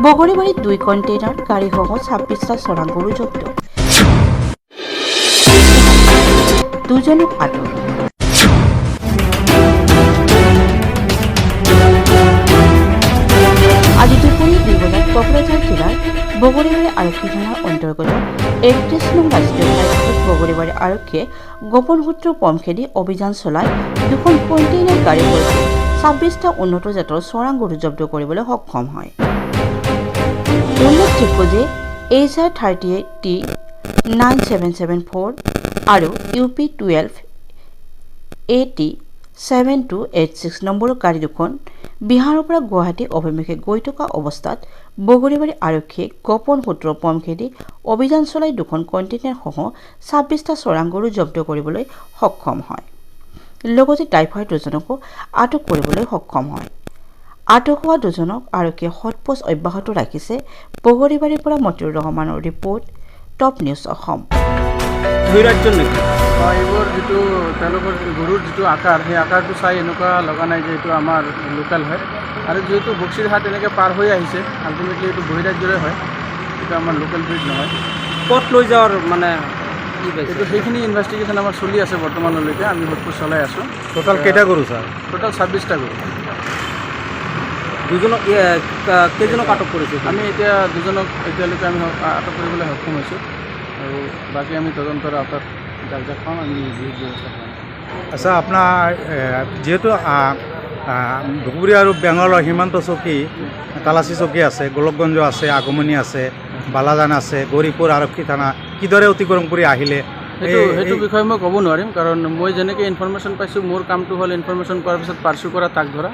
বগৰীবাৰীত 2 container গাড়ীসহ 26টা চোৰাং গৰু জব্দ। 2জনক আটক। আজি দুপৰীয়া 2 বজাত কোকৰাঝাৰ জিলাৰ বগৰীবাৰী আৰক্ষী থানাৰ অন্তৰ্গত 31 নং ৰাষ্ট্ৰীয় ঘাইপথত বগৰীবাৰী আৰক্ষীয়ে গোপন সূত্ৰৰ পম খেদি অভিযান চলাই 2খন কণ্টেইনাৰ গাড়ী সৈতে 26টা উন্নত জাতৰ চোৰাং গৰু জব্দ কৰিবলৈ সক্ষম হয়। উল্লেখযোগ্য যে HR 38T 9774 আৰু UP 12 AT 7286 নম্বৰৰ গাড়ী দুখন বিহাৰৰ পৰা গুৱাহাটী অভিমুখে গৈ থকা অৱস্থাত বগৰীবাৰী আৰক্ষীয়ে গোপন সূত্ৰৰ পম খেদি অভিযান চলাই 2খন কণ্টেইনাৰসহ 26টা চোৰাং গৰু জব্দ কৰিবলৈ সক্ষম হয়। লগতে ড্ৰাইভাৰ 2জনকো আটক কৰিবলৈ সক্ষম হয়। আটক হোৱা 2জনক আৰক্ষীয়ে সোধপোছ অব্যাহত ৰাখিছে। বগৰীবাৰীৰ পৰা মতিউৰ ৰহমানৰ ৰিপৰ্ট, টপ নিউজ অসম। এইবোৰ যিটো তেওঁলোকৰ গৰুৰ যিটো আকাৰ, সেই আকাৰটো চাই এনেকুৱা লগা নাই যে এইটো আমাৰ লোকেল হয়, আৰু যিহেতু বক্সিৰহাট এনেকৈ পাৰ হৈ আহিছে, আল্টিমেটলি এইটো বহিৰাজ্যৰে হয়, এইটো আমাৰ লোকেল ব্ৰিড নহয়। ক'ত লৈ যাওয়াৰ মানে এইটো সেইখিনি ইনভেষ্টিগেশ্যন আমাৰ চলি আছে বৰ্তমানলৈকে, আমি সোধপোছ চলাই আছোঁ। টোটাল কেইটা গৰু ছাৰ? টোটাল 26টা গৰু। দুজনক কেইজনক আটক কৰিছে? আমি এতিয়া 2জনক এতিয়ালৈকে আমি আটক কৰিবলৈ সক্ষম হৈছোঁ, আৰু বাকী আমি তদন্তৰ আওতাত যাক পাওঁ আমি ব্যৱস্থা পাম। আচ্ছা, আপোনাৰ যিহেতু ধুবুৰী আৰু বেংগলৰ সীমান্ত চকী, তালাচী চকী আছে, গোলকগঞ্জ আছে, আগমনী আছে, বালাজান আছে, গৌৰীপুৰ আৰক্ষী থানা কিদৰে অতিক্ৰম কৰি আহিলে? সেইটো বিষয়ে মই ক'ব নোৱাৰিম, কাৰণ মই যেনেকৈ ইনফৰমেশ্যন পাইছোঁ, মোৰ কামটো হ'ল ইনফৰমেশ্যন পোৱাৰ পিছত পাৰ্চু কৰা, তাক ধৰা,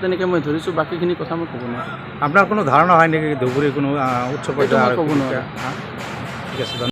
তেনেকৈ মই ধৰিছোঁ। বাকীখিনি কথা মই ক'ব নোৱাৰিম। আপোনাৰ কোনো ধাৰণা হয় নেকি ধুবুৰী কোনো উচ্চ পৰ্যায়ৰ? ক'ব নোৱাৰিম। ঠিক আছে।